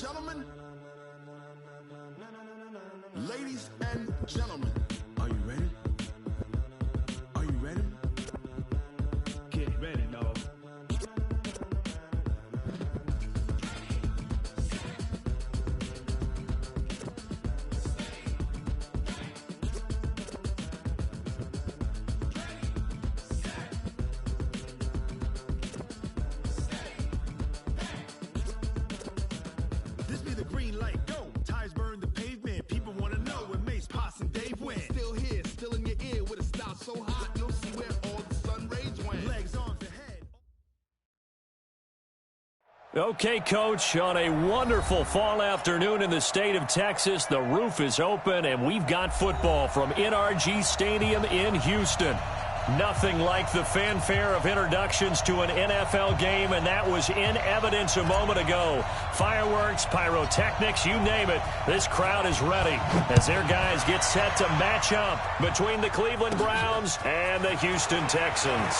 gentlemen, ladies and gentlemen, are you ready? Are you ready? Get ready, dog. This be the green light, go. Tires burn the pavement. People want to know when Mace, Potts, and Dave went. Still here, still in your ear with a style so hot, you'll see where all the sun rays went. Legs, arms, and head. Okay, Coach, on a wonderful fall afternoon in the state of Texas, the roof is open, and we've got football from NRG Stadium in Houston. Nothing like the fanfare of introductions to an NFL game, and that was in evidence a moment ago. Fireworks, pyrotechnics, you name it. This crowd is ready as their guys get set to match up between the Cleveland Browns and the Houston Texans.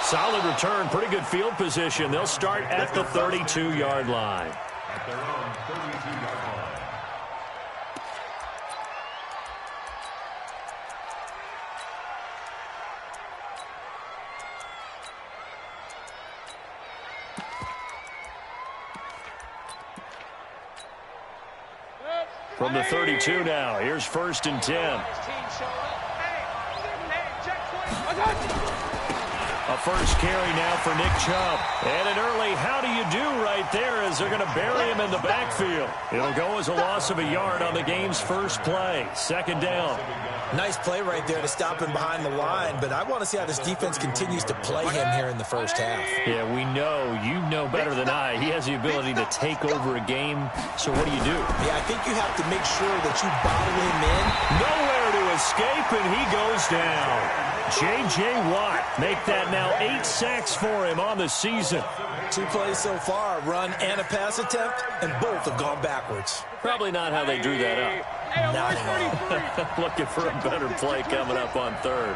Solid return, pretty good field position. They'll start at the 32-yard line. At their own 32-yard line. From the 32 now, here's 1st and 10. A first carry now for Nick Chubb. And an early how do you do right there as they're going to bury him in the backfield. It'll go as a loss of a yard on the game's first play. 2nd down. Nice play right there to stop him behind the line, but I want to see how this defense continues to play him here in the first half. Yeah, we know. You know better than I. He has the ability to take over a game. So what do you do? Yeah, I think you have to make sure that you bottle him in. Nowhere to escape, and he goes down. Jayy Watt make that now 8 sacks for him on the season. 2 plays so far, a run and a pass attempt, and both have gone backwards. Probably not how they drew that up. Not at all. Looking for a better play coming up on 3rd.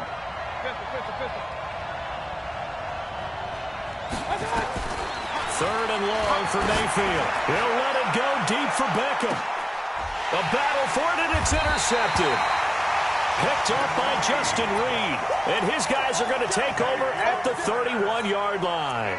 3rd and long for Mayfield. He'll let it go deep for Beckham. A battle for it, and it's intercepted. Picked up by Justin Reed. And his guys are going to take over at the 31-yard line.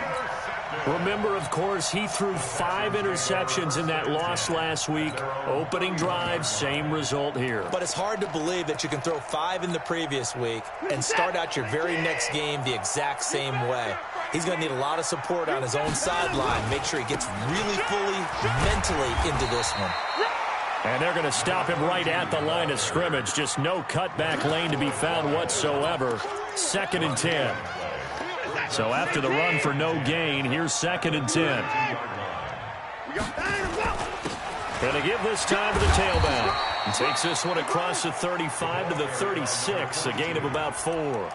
Remember, of course, he threw 5 interceptions in that loss last week. Opening drive, same result here. But it's hard to believe that you can throw 5 in the previous week and start out your very next game the exact same way. He's going to need a lot of support on his own sideline. Make sure he gets really fully mentally into this one. And they're going to stop him right at the line of scrimmage. Just no cutback lane to be found whatsoever. 2nd and 10. So after the run for no gain, here's 2nd and 10. Going to give this time to the tailback. And takes this one across the 35 to the 36, a gain of about 4.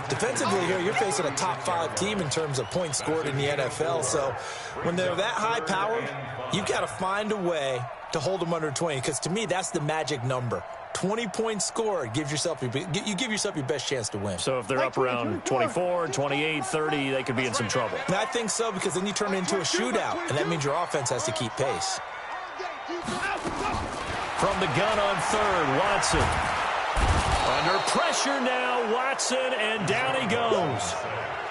Defensively here, you're facing a top 5 team in terms of points scored in the NFL. So when they're that high-powered, you've got to find a way to hold them under 20, because to me, that's the magic number. 20 points scored, you give yourself your best chance to win. So if they're up around 24, 28, 30, they could be in some trouble. And I think so, because then you turn it into a shootout, and that means your offense has to keep pace. From the gun on 3rd, Watson. Under pressure now, Watson, and down he goes.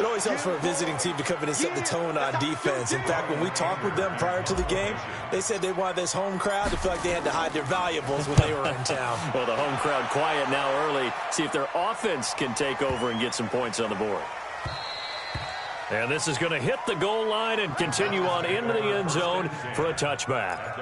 It always helps for a visiting team to come in and set the tone on defense. In fact, when we talked with them prior to the game, they said they wanted this home crowd to feel like they had to hide their valuables when they were in town. Well, the home crowd quiet now early. See if their offense can take over and get some points on the board. And this is going to hit the goal line and continue on into the end zone for a touchback.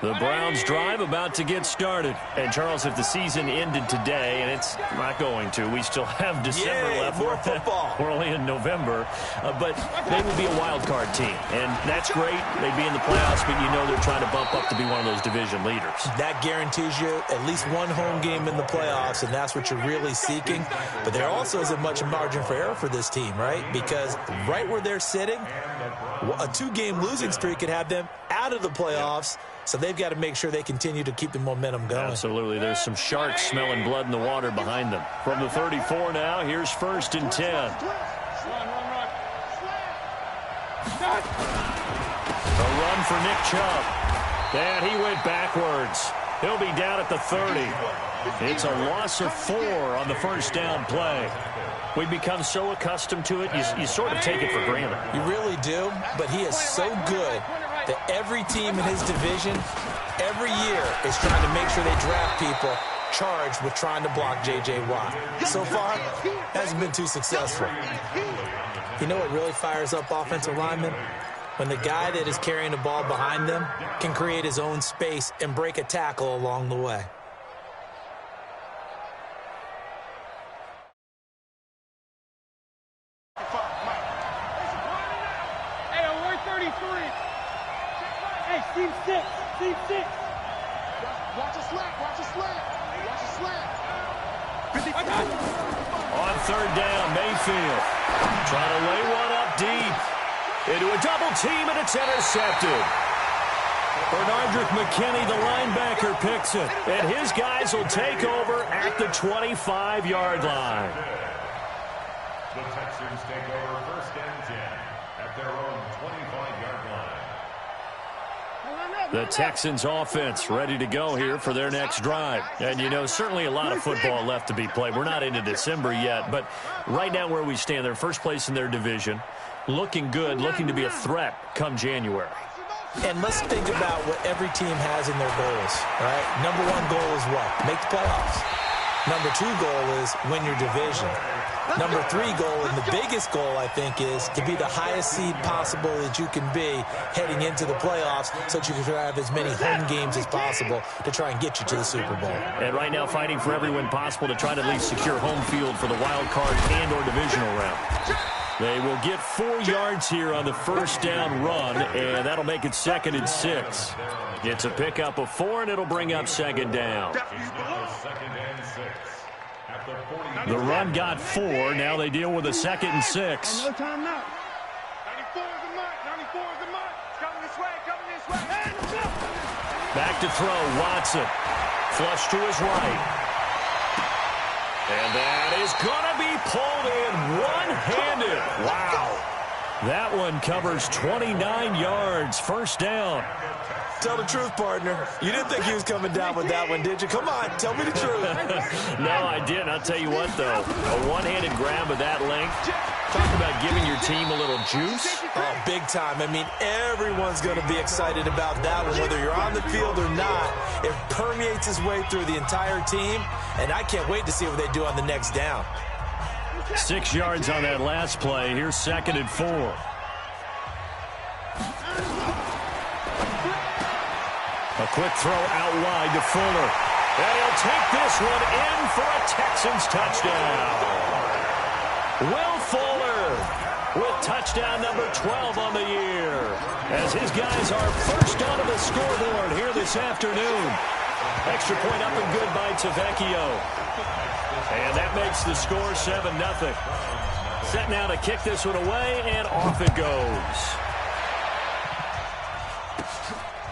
The Browns drive about to get started. And, Charles, if the season ended today, and it's not going to, we still have December left. More football. We're only in November. But they will be a wild card team. And that's great. They'd be in the playoffs, but you know they're trying to bump up to be one of those division leaders. That guarantees you at least one home game in the playoffs, and that's what you're really seeking. But there also isn't much margin for error for this team, right? Because right where they're sitting, a 2-game losing streak could have them out of the playoffs. So they've got to make sure they continue to keep the momentum going. Absolutely. There's some sharks smelling blood in the water behind them. From the 34 now, here's 1st and 10. A run for Nick Chubb. And he went backwards. He'll be down at the 30. It's a loss of 4 on the first down play. We've become so accustomed to it, you sort of take it for granted. You really do, but he is so good that every team in his division, every year, is trying to make sure they draft people charged with trying to block J.J. Watt. So far, hasn't been too successful. You know what really fires up offensive linemen? When the guy that is carrying the ball behind them can create his own space and break a tackle along the way. Hey, alert 33. Hey, team 6. Team 6. Watch a slant. Watch a slant. Watch a slant. On third down, Mayfield trying to lay one up deep. Into a double team, and it's intercepted. Bernardrick McKinney, the linebacker, picks it. And his guys will take over at the 25-yard line. The Texans take over first and 10 at their own 25-yard line. The Texans offense ready to go here for their next drive. And, you know, certainly a lot of football left to be played. We're not into December yet, but right now where we stand, they're first place in their division. Looking good, looking to be a threat come January. And let's think about what every team has in their goals, right? Number 1 goal is what? Make the playoffs. Number 2 goal is win your division. Number 3 goal, and the biggest goal, I think, is to be the highest seed possible that you can be heading into the playoffs so that you can have as many home games as possible to try and get you to the Super Bowl. And right now fighting for every win possible to try to at least secure home field for the wild card and or divisional round. They will get 4 yards here on the first down run, and that'll make it 2nd and 6. It's a pickup of 4, and it'll bring up 2nd down. The run got 4. Now they deal with a 2nd and 6. No timeout. 94 is the mark. 94 is the mark. It's coming this way. Coming this way. Back to throw. Watson. Flush to his right. And that is going to be pulled in one-handed. Wow. That one covers 29 yards. First down. Tell the truth, partner. You didn't think he was coming down with that one, did you? Come on, tell me the truth. No, I didn't. I'll tell you what, though. A one-handed grab of that length. Talk about giving your team a little juice. Oh, big time. I mean, everyone's going to be excited about that one, whether you're on the field or not. It permeates its way through the entire team, and I can't wait to see what they do on the next down. 6 yards on that last play. Here's 2nd and 4. A quick throw out wide to Fuller. And he'll take this one in for a Texans touchdown. Will Fuller with touchdown number 12 on the year, as his guys are first onto the scoreboard here this afternoon. Extra point up and good by Tavecchio. And that makes the score 7-0. Set now to kick this one away, and off it goes.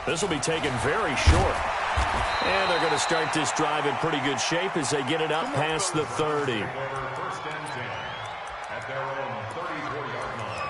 This will be taken very short. And they're going to start this drive in pretty good shape as they get it up past the 30. First and 10 at their own 34-yard line.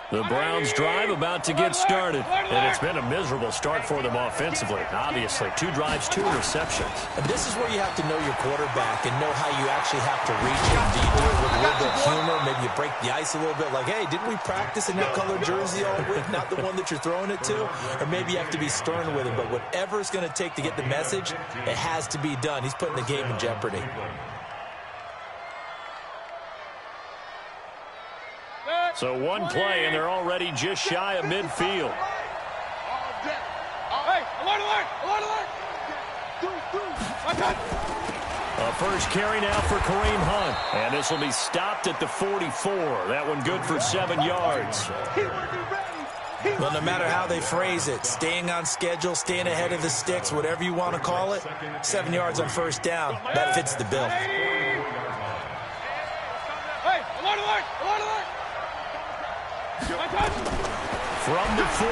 The Browns drive about to get started. And it's been a miserable start for them offensively. Obviously, 2 drives, 2 interceptions. And this is where you have to know your quarterback and know how you actually have to reach him. Do you do it with a little bit of humor? Maybe you break the ice a little bit, like, hey, didn't we practice in that colored jersey all week, not the one that you're throwing it to? Or maybe you have to be stern with him. But whatever it's going to take to get the message, it has to be done. He's putting the game in jeopardy. So one play, and they're already just shy of midfield. Hey, alert, alert, alert, alert. A first carry now for Kareem Hunt. And this will be stopped at the 44. That one good for 7 yards. Well, no matter how they phrase it, staying on schedule, staying ahead of the sticks, whatever you want to call it, 7 yards on first down, that fits the bill. Hey, alert, alert, alert, alert. From the 44,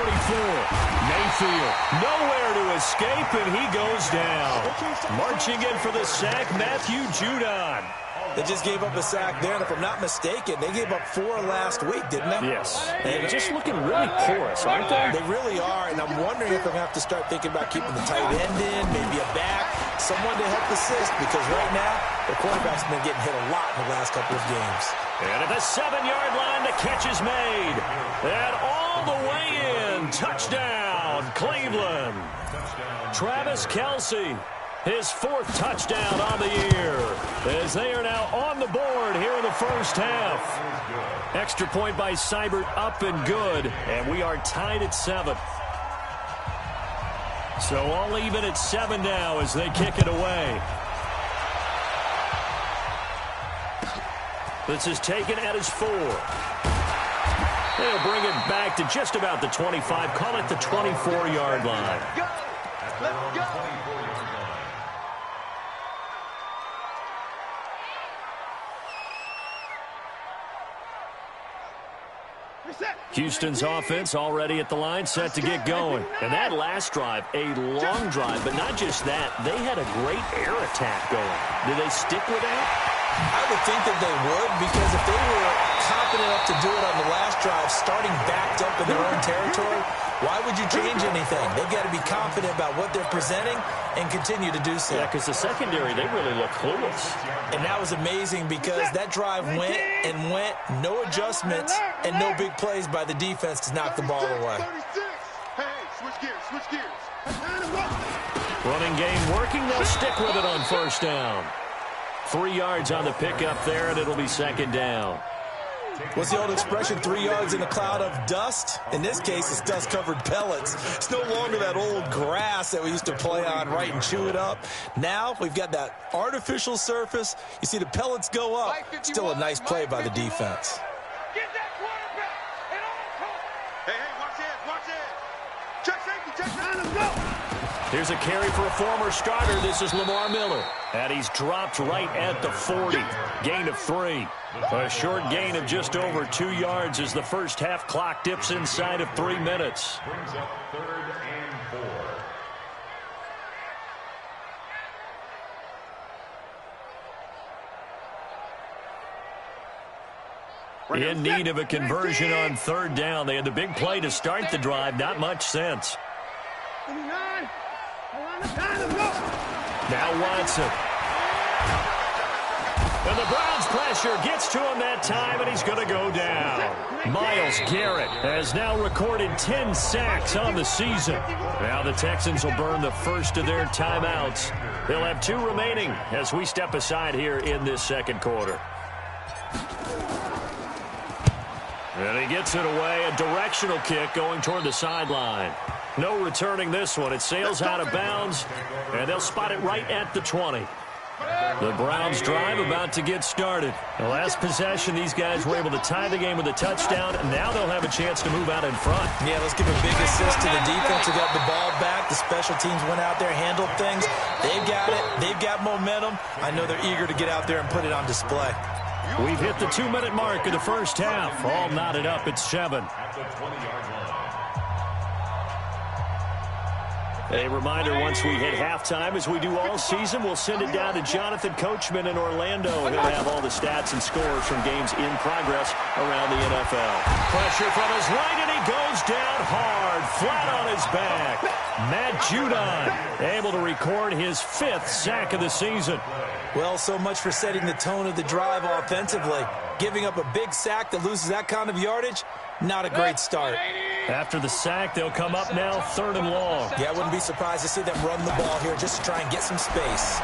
Mayfield, nowhere to escape, and he goes down. Marching in for the sack, Matthew Judon. They just gave up a sack there, and if I'm not mistaken, they gave up 4 last week, didn't they? Yes, and just looking really porous, aren't they? They really are, and I'm wondering if I'm going to have to start thinking about keeping the tight end in, maybe a back, someone to help assist, because right now, the quarterback's been getting hit a lot in the last couple of games. And at the 7-yard line, the catch is made. And all the way in, touchdown, Cleveland. Travis Kelce, his 4th touchdown on the year, as they are now on the board here in the first half. Extra point by Seibert, up and good, and we are tied at 7. So all even at 7 now as they kick it away. This is taken at his 4. They'll bring it back to just about the 25, call it the 24-yard line. Let's go. Houston's offense already at the line, set to get going. And that last drive, a long drive, but not just that. They had a great air attack going. Did they stick with that? I would think that they would, because if they were confident enough to do it on the last drive, starting backed up in their own territory, why would you change anything? They've got to be confident about what they're presenting and continue to do so. Yeah, because the secondary, they really look clueless. And that was amazing because that drive went and went, no adjustments and no big plays by the defense to knock the ball away. Hey, switch gears. Running game working, they'll stick with it on first down. 3 yards on the pickup there, and it'll be second down. What's the old expression, 3 yards in a cloud of dust? In this case, it's dust-covered pellets. It's no longer that old grass that we used to play on, right, and chew it up. Now we've got that artificial surface. You see the pellets go up. Still a nice play by the defense. Get that quarterback and all. Hey, watch it. Check safety, let's go. Here's a carry for a former starter. This is Lamar Miller. And he's dropped right at the 40. Gain of 3. A short gain of just over 2 yards as the first half clock dips inside of 3 minutes. Brings up 3rd and 4. In need of a conversion on 3rd down. They had the big play to start the drive. Not much sense. Now Watson. And the Browns' pressure gets to him that time, and he's going to go down. Myles Garrett has now recorded 10 sacks on the season. Now the Texans will burn the first of their timeouts. They'll have 2 remaining as we step aside here in this second quarter. And he gets it away, a directional kick going toward the sideline. No returning this one. It sails out of bounds, and they'll spot it right at the 20. The Browns drive about to get started. The last possession, these guys were able to tie the game with a touchdown, and now they'll have a chance to move out in front. Yeah, let's give a big assist to the defense who got the ball back. The special teams went out there, handled things. They've got it. They've got momentum. I know they're eager to get out there and put it on display. We've hit the 2-minute mark of the first half. All knotted up at 7. At the 20-yard line. A reminder, once we hit halftime, as we do all season, we'll send it down to Jonathan Coachman in Orlando. He'll have all the stats and scores from games in progress around the NFL. Pressure from his right, and he goes down hard, flat on his back. Matt Judon able to record his 5th sack of the season. Well, so much for setting the tone of the drive offensively. Giving up a big sack that loses that kind of yardage, not a great start. After the sack, they'll come up now 3rd and long. Yeah, I wouldn't be surprised to see them run the ball here just to try and get some space.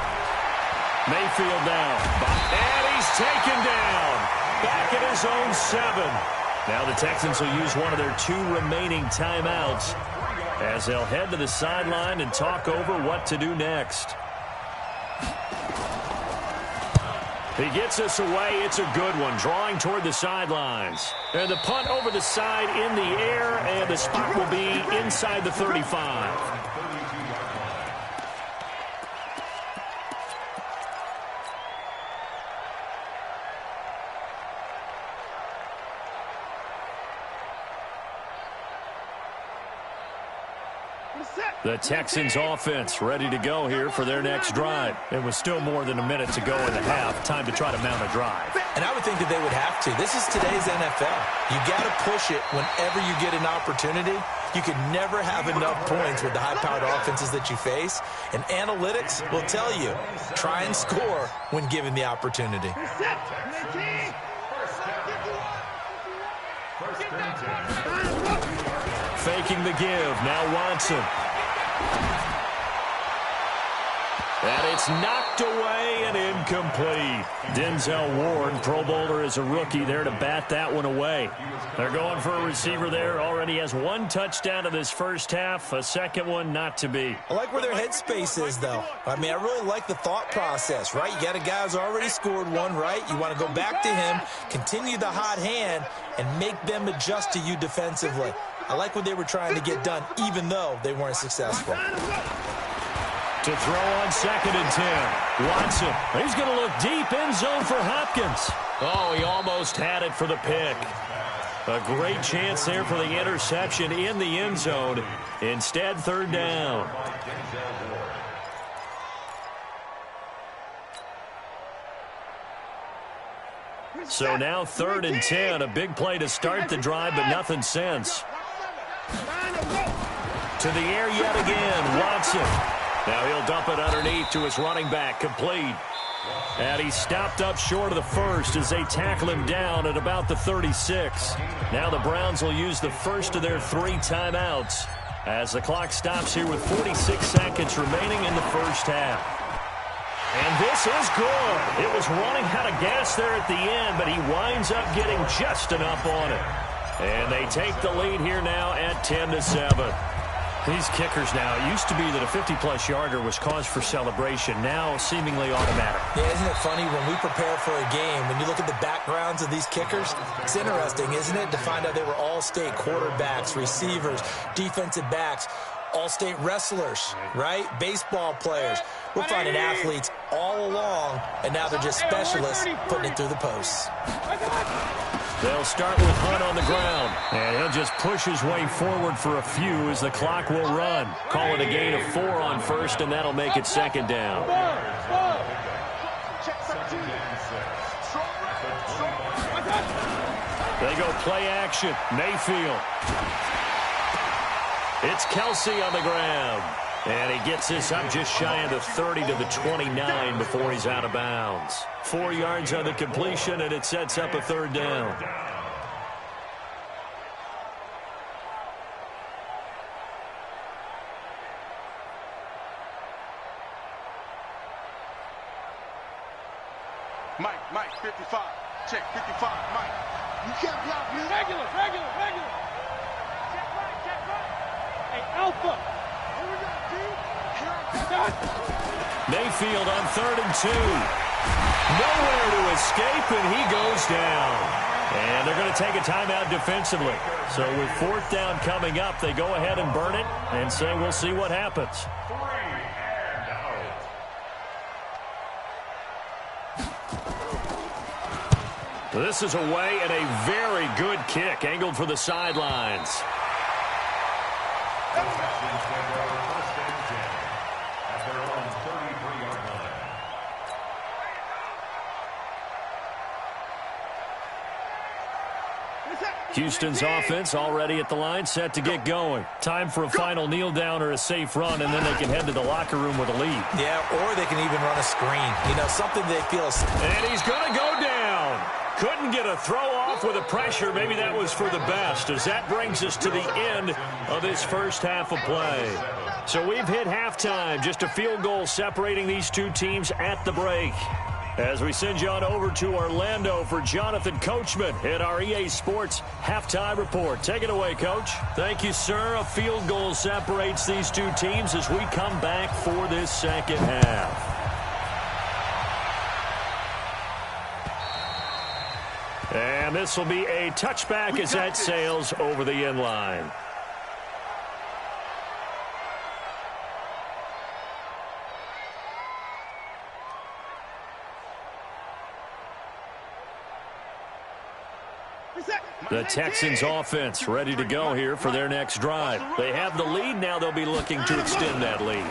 Mayfield down. And he's taken down. Back at his own 7. Now the Texans will use one of their 2 remaining timeouts as they'll head to the sideline and talk over what to do next. He gets us away. It's a good one, drawing toward the sidelines. And the punt over the side in the air, and the spot will be inside the 35. The Texans offense ready to go here for their next drive. It was still more than a minute to go in the half. Time to try to mount a drive. And I would think that they would have to. This is today's NFL. You got to push it whenever you get an opportunity. You can never have enough points with the high-powered offenses that you face. And analytics will tell you, try and score when given the opportunity. Faking the give. Now Watson. And it's knocked away and incomplete. Denzel Ward, Pro Bowler as a rookie, there to bat that one away. They're going for a receiver there. Already has one touchdown in this first half. A second one not to be. I like where their headspace is, though. I mean, I really like the thought process, right? You got a guy who's already scored one, right? You want to go back to him, continue the hot hand, and make them adjust to you defensively. I like what they were trying to get done, even though they weren't successful. To throw on 2nd and 10. Watson. He's going to look deep end zone for Hopkins. Oh, he almost had it for the pick. A great chance there for the interception in the end zone. Instead, 3rd down. So now 3rd and 10. A big play to start the drive, but nothing since. To the air yet again. Watson. Now he'll dump it underneath to his running back, complete. And he stopped up short of the first as they tackle him down at about the 36. Now the Browns will use the first of their 3 timeouts as the clock stops here with 46 seconds remaining in the first half. And this is good. It was running out of gas there at the end, but he winds up getting just enough on it. And they take the lead here now at 10-7. These kickers now, it used to be that a 50-plus yarder was cause for celebration. Now seemingly automatic. Yeah, isn't it funny when we prepare for a game, when you look at the backgrounds of these kickers, it's interesting, isn't it, to find out they were all-state quarterbacks, receivers, defensive backs, all-state wrestlers, right? Baseball players. We're finding athletes all along, and now they're just specialists putting it through the posts. They'll start with Hunt on the ground, and he'll just push his way forward for a few as the clock will run. Call it a gain of 4 on first, and that'll make it 2nd down. They go play action. Mayfield. It's Kelsey on the ground. And he gets this up just shy of the 30 to the 29 before he's out of bounds. 4 yards on the completion, and it sets up a 3rd down. Mike, 55. Check, 55, Mike. You can't block me. Regular. Check right. Hey, Alpha. Mayfield on 3rd and 2. Nowhere to escape, and he goes down. And they're going to take a timeout defensively. So with 4th down coming up, they go ahead and burn it and say we'll see what happens. This is away and a very good kick angled for the sidelines. Houston's offense already at the line, set to get going. Time for a final kneel down or a safe run, and then they can head to the locker room with a lead. Yeah, or they can even run a screen. You know, something they feel. And he's going to go down. Couldn't get a throw off with the pressure. Maybe that was for the best, as that brings us to the end of this first half of play. So we've hit halftime, just a field goal separating these two teams at the break. As we send you on over to Orlando for Jonathan Coachman at our EA Sports Halftime Report. Take it away, Coach. Thank you, sir. A field goal separates these two teams as we come back for this second half. And this will be a touchback as that sails over the end line. The Texans offense ready to go here for their next drive. They have the lead. Now they'll be looking to extend that lead.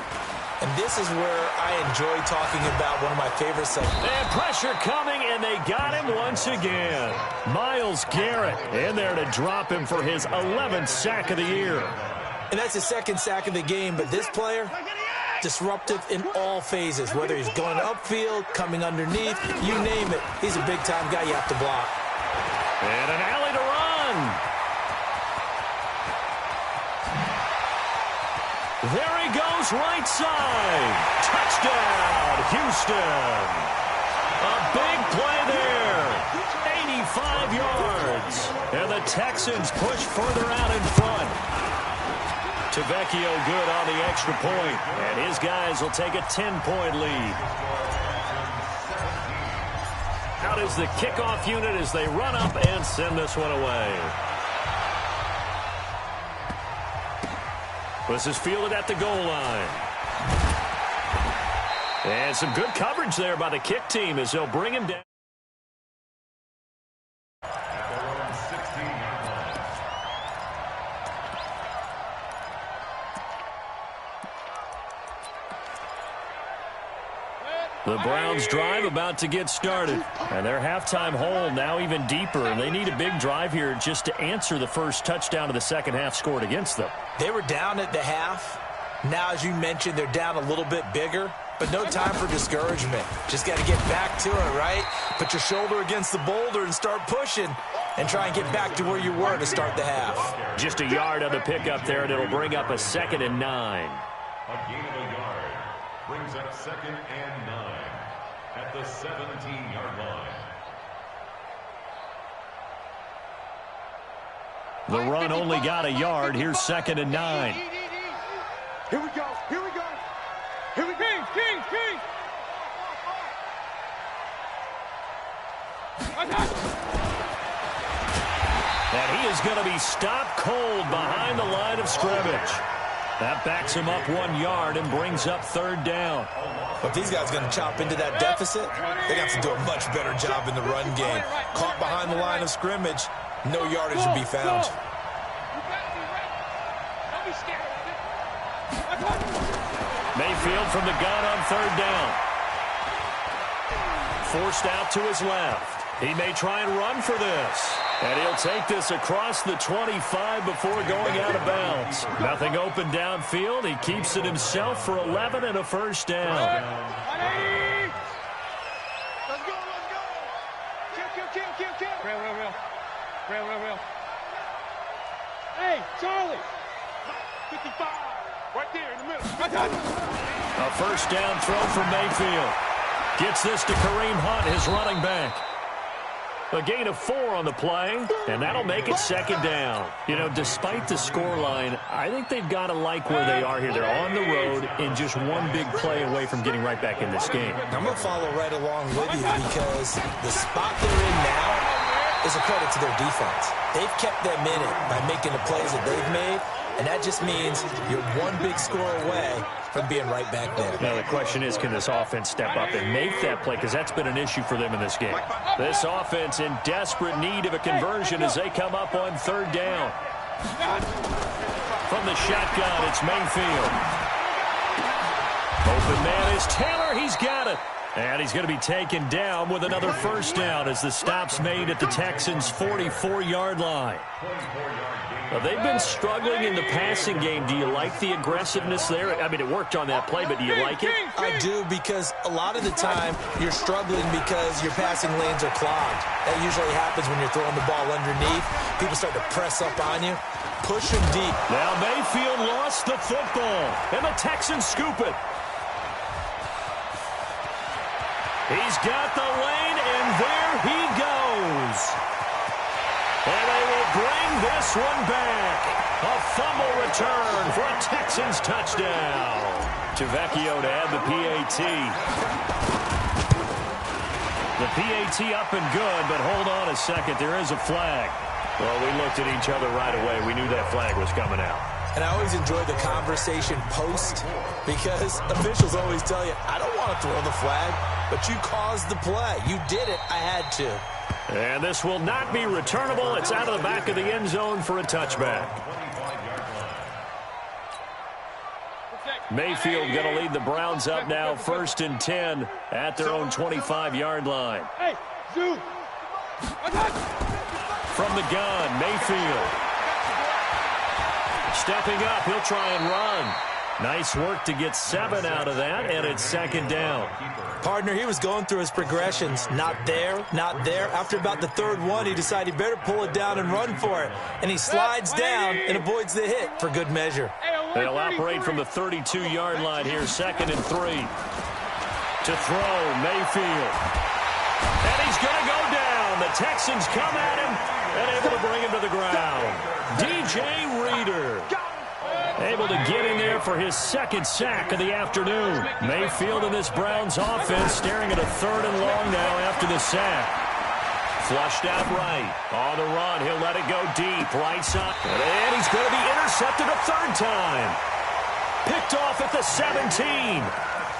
And this is where I enjoy talking about one of my favorite segments. And pressure coming, and they got him once again. Myles Garrett in there to drop him for his 11th sack of the year. And that's his second sack of the game, but this player, disruptive in all phases, whether he's going upfield, coming underneath, you name it. He's a big-time guy you have to block. And an alley to run. There he goes, right side. Touchdown, Houston. A big play there. 85 yards. And the Texans push further out in front. Tavecchio good on the extra point. And his guys will take a 10-point lead. Out is the kickoff unit as they run up and send this one away. This is fielded at the goal line. And some good coverage there by the kick team as they'll bring him down. The Browns drive about to get started. And their halftime hole now even deeper. And they need a big drive here just to answer the first touchdown of the second half scored against them. They were down at the half. Now, as you mentioned, they're down a little bit bigger. But no time for discouragement. Just got to get back to it, right? Put your shoulder against the boulder and start pushing. And try and get back to where you were to start the half. Just a yard on the pickup there, and it'll bring up a 2nd and 9. A gain of a yard brings up 2nd and 9 at the 17-yard line. The run only got a yard. Here's 2nd and 9. Here we go. Here we go. Here we go. King. And he is going to be stopped cold behind the line of scrimmage. That backs him up 1 yard and brings up 3rd down. If these guys are going to chop into that deficit, they got to do a much better job in the run game. Caught behind the line of scrimmage, no yardage to be found. Mayfield from the gun on 3rd down. Forced out to his left. He may try and run for this. And he'll take this across the 25 before going out of bounds. Nothing open downfield. He keeps it himself for 11 and a 1st down. Let's go. Kill. Real. Hey, Charlie. 55. Right there in the middle. A 1st down throw from Mayfield. Gets this to Kareem Hunt, his running back. A gain of 4 on the play, and that'll make it 2nd down. You know, despite the scoreline, I think they've got to like where they are here. They're on the road and just one big play away from getting right back in this game. I'm going to follow right along with you because the spot they're in now is a credit to their defense. They've kept them in it by making the plays that they've made, and that just means you're one big score away from being right back there. Now the question is, can this offense step up and make that play? Because that's been an issue for them in this game. This offense in desperate need of a conversion as they come up on 3rd down. From the shotgun, it's Mayfield. Open man is Taylor. He's got it. And he's going to be taken down with another 1st down as the stop's made at the Texans' 44-yard line. Well, they've been struggling in the passing game. Do you like the aggressiveness there? I mean, it worked on that play, but do you like it? I do, because a lot of the time you're struggling because your passing lanes are clogged. That usually happens when you're throwing the ball underneath. People start to press up on you. Push them deep. Now Mayfield lost the football, and the Texans scoop it. He's got the lane, and there he goes. And they will bring this one back. A fumble return for a Texans touchdown. Tavecchio to add the PAT. The PAT up and good, but hold on a second. There is a flag. Well, we looked at each other right away. We knew that flag was coming out. And I always enjoy the conversation post because officials always tell you, I don't want to throw the flag, but you caused the play. You did it. I had to. And this will not be returnable. It's out of the back of the end zone for a touchback. Mayfield going to lead the Browns up now, 1st and 10 at their own 25-yard line. Hey, Zoo. From the gun, Mayfield. Stepping up, he'll try and run. Nice work to get 7 out of that, and it's 2nd down. Partner, he was going through his progressions. Not there, not there. After about the 3rd one, he decided he better pull it down and run for it. And he slides down and avoids the hit for good measure. They'll operate from the 32-yard line here, 2nd and 3. To throw, Mayfield. And he's going to go down. The Texans come at him and able to bring him to the ground. DJ Reader able to get in there for his 2nd sack of the afternoon. Mayfield and this Browns offense staring at a 3rd and long now after the sack. Flushed out right. On the run, he'll let it go deep. Right side. And he's going to be intercepted a 3rd time. Picked off at the 17.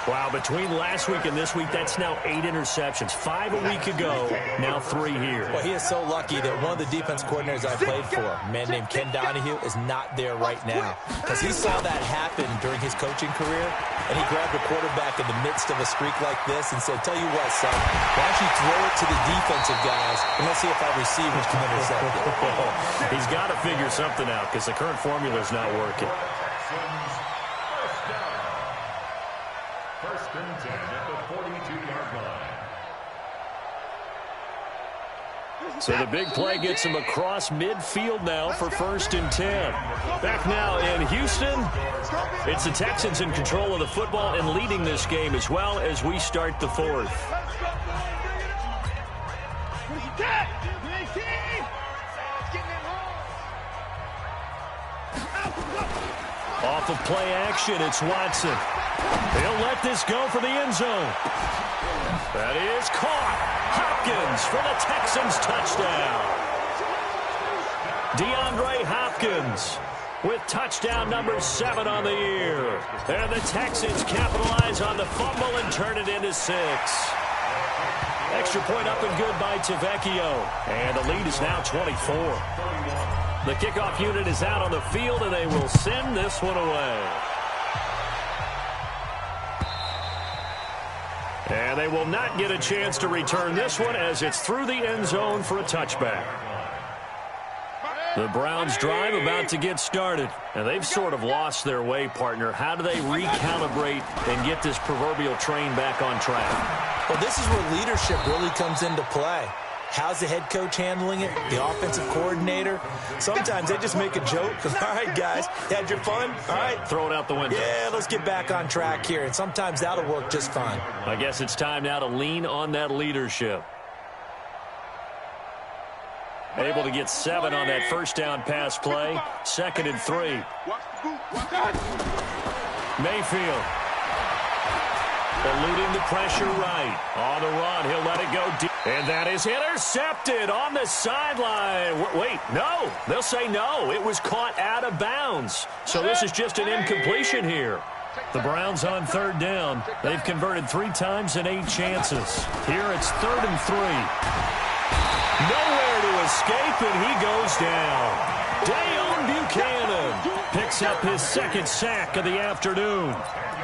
Wow, between last week and this week, that's now 8 interceptions. 5 a week ago, now 3 here. Well, he is so lucky that one of the defense coordinators I played for, a man named Ken Donahue, is not there right now. Because he saw that happen during his coaching career, and he grabbed a quarterback in the midst of a streak like this and said, tell you what, son, why don't you throw it to the defensive guys, and let's see if our receivers can intercept it. He's got to figure something out because the current formula is not working. 1st and 10 at the 42-yard line. So the big play gets him across midfield now for 1st and 10. Back now in Houston, it's the Texans in control of the football and leading this game as well as we start the 4th. Off of play action, it's Watson. He'll let this go for the end zone. That is caught. Hopkins for the Texans touchdown. DeAndre Hopkins with touchdown number 7 on the year. And the Texans capitalize on the fumble and turn it into 6. Extra point up and good by Tavecchio. And the lead is now 24. The kickoff unit is out on the field, and they will send this one away. And they will not get a chance to return this one as it's through the end zone for a touchback. The Browns drive about to get started, and they've sort of lost their way, partner. How do they recalibrate and get this proverbial train back on track? Well, this is where leadership really comes into play. How's the head coach handling it? The offensive coordinator? Sometimes they just make a joke. All right, guys, had your fun? All right. Throw it out the window. Yeah, let's get back on track here. And sometimes that'll work just fine. I guess it's time now to lean on that leadership. Able to get 7 on that 1st down pass play. 2nd and 3. Mayfield. Eluding the pressure right. On the run, he'll let it go deep. And that is intercepted on the sideline. Wait, no. They'll say no. It was caught out of bounds. So this is just an incompletion here. The Browns on 3rd down. They've converted 3 times in 8 chances. Here it's 3rd and 3. Nowhere to escape, and he goes down. Dayon Buchanan picks up his 2nd sack of the afternoon.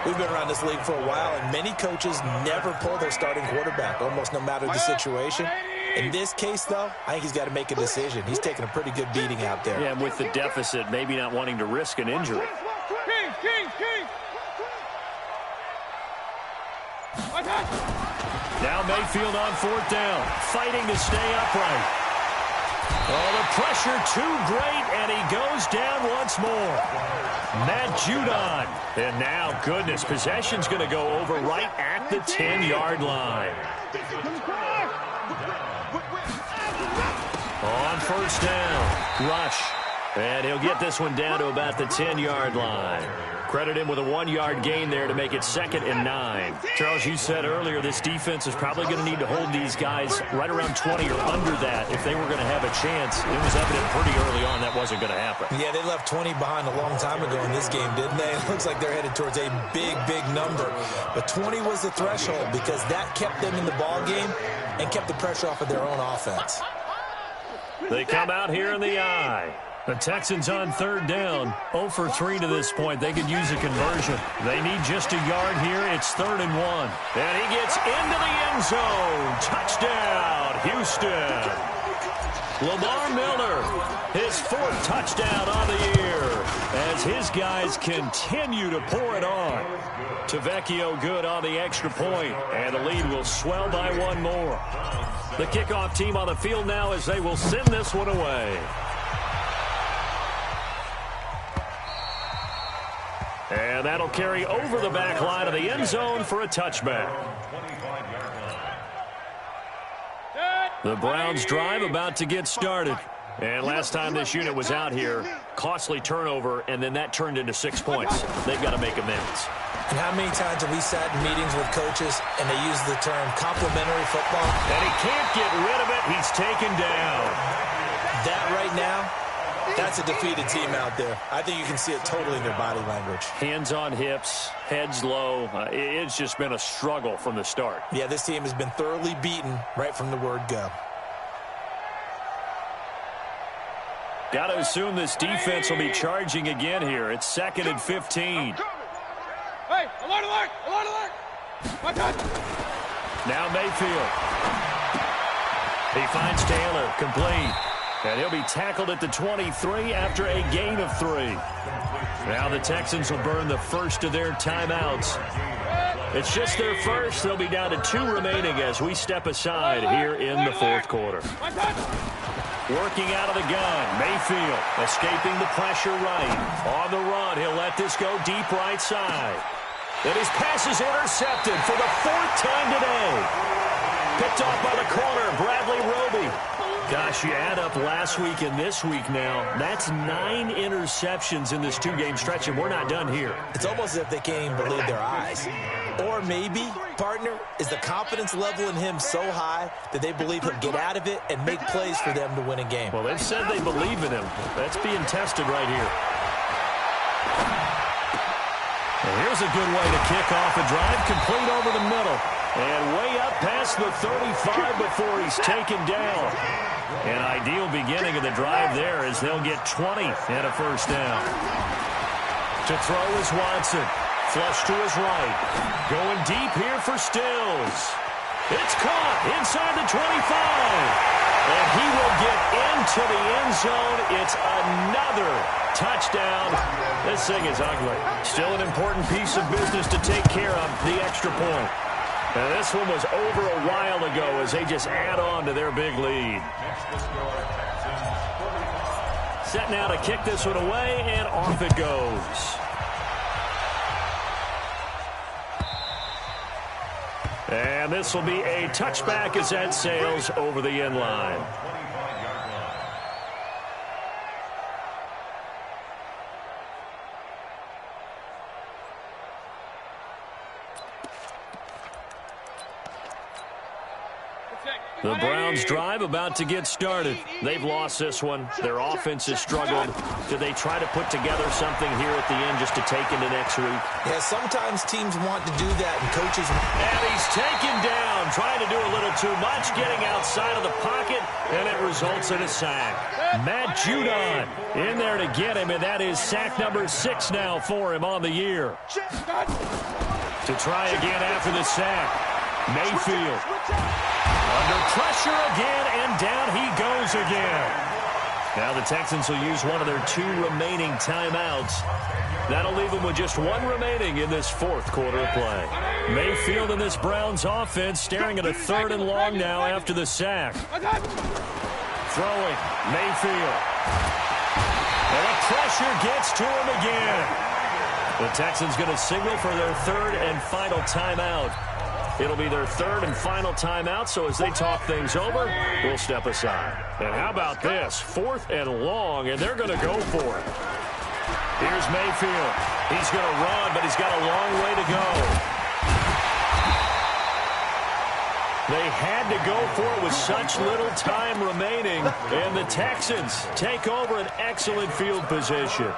We've been around this league for a while, and many coaches never pull their starting quarterback, almost no matter the situation. In this case, though, I think he's got to make a decision. He's taking a pretty good beating out there. Yeah, and with the deficit, maybe not wanting to risk an injury. Now Mayfield on 4th down, fighting to stay upright. Oh, the pressure too great, and he goes down once more. Matt Judon. And now, goodness, possession's going to go over right at the 10-yard line. On 1st down, rush. And he'll get this one down to about the 10-yard line. Credit him with a 1-yard gain there to make it 2nd and 9. Charles, you said earlier this defense is probably going to need to hold these guys right around 20 or under that if they were going to have a chance. It was evident pretty early on that wasn't going to happen. Yeah, they left 20 behind a long time ago in this game, didn't they? It looks like they're headed towards a big, big number. But 20 was the threshold because that kept them in the ball game and kept the pressure off of their own offense. They come out here in the eye. The Texans on 3rd down. 0 for 3 to this point. They could use a conversion. They need just a yard here. It's 3rd and 1. And he gets into the end zone. Touchdown, Houston. Lamar Miller, his 4th touchdown on the year as his guys continue to pour it on. Tavecchio good on the extra point, and the lead will swell by 1 more. The kickoff team on the field now as they will send this one away. And that'll carry over the back line of the end zone for a touchback. The Browns drive about to get started. And last time this unit was out here, costly turnover, and then that turned into 6 points. They've got to make amends. And how many times have we sat in meetings with coaches and they use the term complimentary football? And he can't get rid of it. He's taken down. That right now, that's a defeated team out there. I think you can see it totally in their body language. Hands on hips, heads low. It's just been a struggle from the start. Yeah, this team has been thoroughly beaten right from the word go. Got to assume this defense will be charging again here. It's 2nd and 15. Hey, alert, alert, alert, alert. My God. Now Mayfield. He finds Taylor, complete. And he'll be tackled at the 23 after a gain of 3. Now the Texans will burn the first of their timeouts. It's just their first. They'll be down to 2 remaining as we step aside here in the 4th quarter. Working out of the gun, Mayfield escaping the pressure right. On the run, he'll let this go deep right side. And his pass is intercepted for the 4th time today. Picked off by the corner, Bradley Roby. Gosh, you add up last week and this week now, that's 9 interceptions in this 2-game stretch, and we're not done here. It's almost as if they can't even believe their eyes. Or maybe, partner, is the confidence level in him so high that they believe he'll get out of it and make plays for them to win a game. Well, they've said they believe in him. That's being tested right here. And here's a good way to kick off a drive, complete over the middle. And way up past the 35 before he's taken down. An ideal beginning of the drive there as they'll get 20 and a first down. To throw is Watson. Flush to his right. Going deep here for Stills. It's caught inside the 25. And he will get into the end zone. It's another touchdown. This thing is ugly. Still an important piece of business to take care of, the extra point. And this one was over a while ago as they just add on to their big lead. Set now to kick this one away, and off it goes. And this will be a touchback as that sails over the end line. The Browns drive about to get started. They've lost this one. Their offense has struggled. Do they try to put together something here at the end just to take into next week? Yeah, sometimes teams want to do that, and coaches... And he's taken down, trying to do a little too much, getting outside of the pocket, and it results in a sack. Matt Judon in there to get him, and that is sack number 6 now for him on the year. To try again after the sack, Mayfield. Under pressure again, and down he goes again. Now the Texans will use one of their 2 remaining timeouts. That'll leave them with just 1 remaining in this 4th quarter of play. Mayfield in this Browns offense staring at a 3rd and long now after the sack. Throwing, Mayfield. And the pressure gets to him again. The Texans going to signal for their 3rd and final timeout. It'll be their 3rd and final timeout, so as they talk things over, we'll step aside. And how about this? 4th and long, and they're going to go for it. Here's Mayfield. He's going to run, but he's got a long way to go. They had to go for it with such little time remaining, and the Texans take over an excellent field position.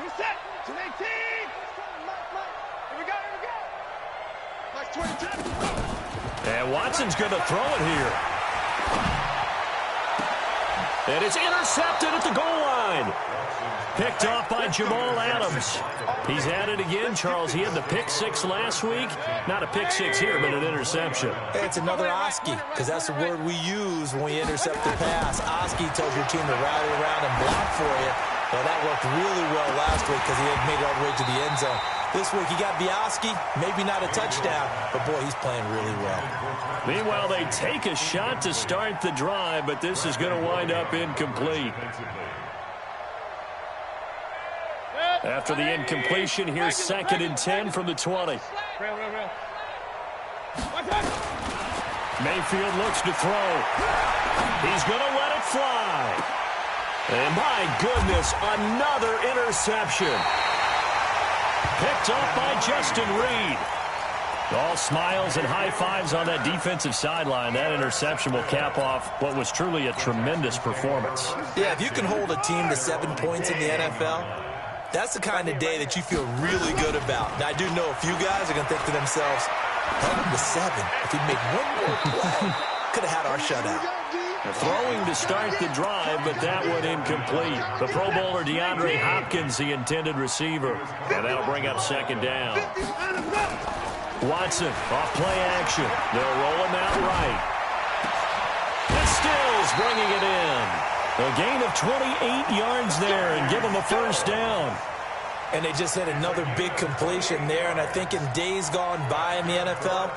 Reset to 18. Here we go. Like 22. And Watson's going to throw it here. And it's intercepted at the goal line. Picked off by Jamal Adams. He's at it again, Charles. He had the pick six last week. Not a pick six here, but an interception. Hey, it's another Oski, because that's the word we use when we intercept the pass. Oski tells your team to rally around and block for you. Well, that worked really well last week because he had made it all the way to the end zone. This week, he got Bioski, maybe not a touchdown, but, boy, he's playing really well. Meanwhile, they take a shot to start the drive, but this is going to wind up incomplete. After the incompletion, here's 2nd and 10 from the 20. Mayfield looks to throw. He's going to let it fly. And my goodness, another interception. Picked up by Justin Reed. All smiles and high fives on that defensive sideline. That interception will cap off what was truly a tremendous performance. Yeah, if you can hold a team to 7 points in the NFL, that's the kind of day that you feel really good about. Now, I do know a few guys are going to think to themselves, held him to 7. If he'd make one more play, could have had our shutout. Throwing to start the drive, but that one incomplete. The Pro Bowler DeAndre Hopkins, the intended receiver. And that'll bring up 2nd down. Watson, off play action. They'll roll him out right. And Stills bringing it in. A gain of 28 yards there and give him a 1st down. And they just had another big completion there. And I think in days gone by in the NFL,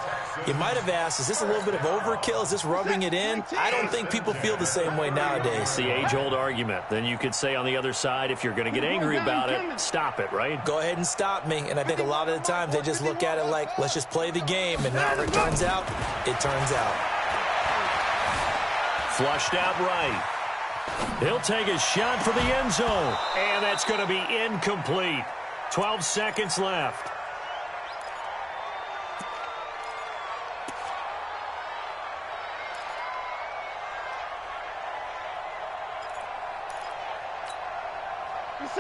you might have asked, is this a little bit of overkill? Is this rubbing it in? I don't think people feel the same way nowadays. It's the age-old argument. Then you could say on the other side, if you're going to get angry about it, stop it, right? Go ahead and stop me. And I think a lot of the times they just look at it like, let's just play the game. And however it turns out, it turns out. Flushed out right. He'll take a shot for the end zone. And that's going to be incomplete. 12 seconds left.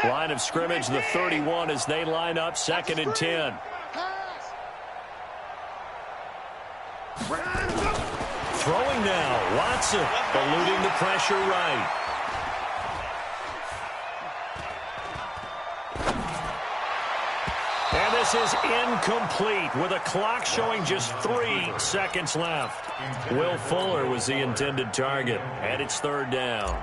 Line of scrimmage, the 31 as they line up, 2nd and 10. Throwing now, Watson eluding the pressure right. And this is incomplete with a clock showing just 3 seconds left. Will Fuller was the intended target, and it's 3rd down.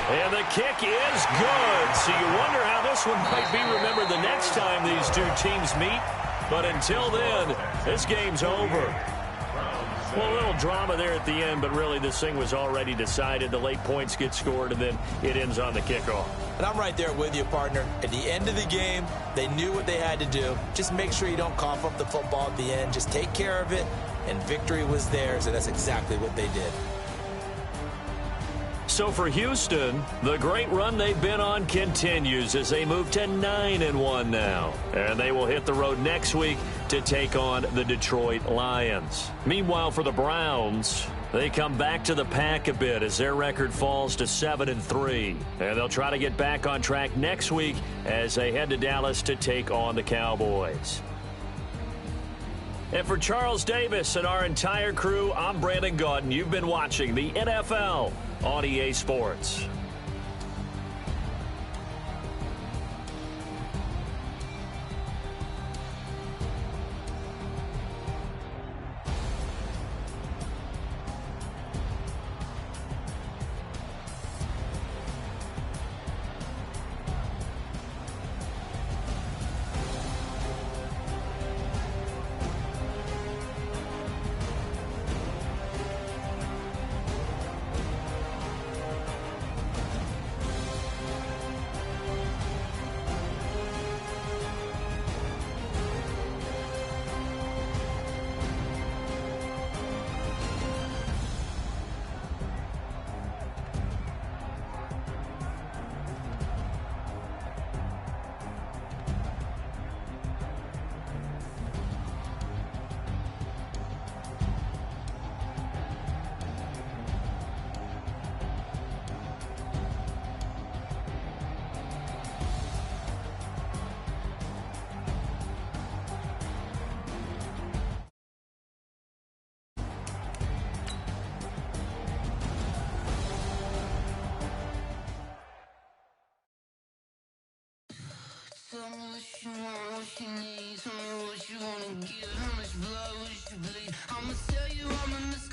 And the kick is good. So you wonder how this one might be remembered the next time these two teams meet. But until then, this game's over. Well, a little drama there at the end, but really this thing was already decided. The late points get scored, and then it ends on the kickoff. And I'm right there with you, partner. At the end of the game, they knew what they had to do. Just make sure you don't cough up the football at the end. Just take care of it, and victory was theirs, and that's exactly what they did. So for Houston, the great run they've been on continues as they move to 9-1 now. And they will hit the road next week to take on the Detroit Lions. Meanwhile, for the Browns, they come back to the pack a bit as their record falls to 7-3. And they'll try to get back on track next week as they head to Dallas to take on the Cowboys. And for Charles Davis and our entire crew, I'm Brandon Gaudin. You've been watching the NFL on EA Sports. Tell me what you want, what you need. Tell me what you wanna give. How much blood would you bleed? I'ma tell you I'm in the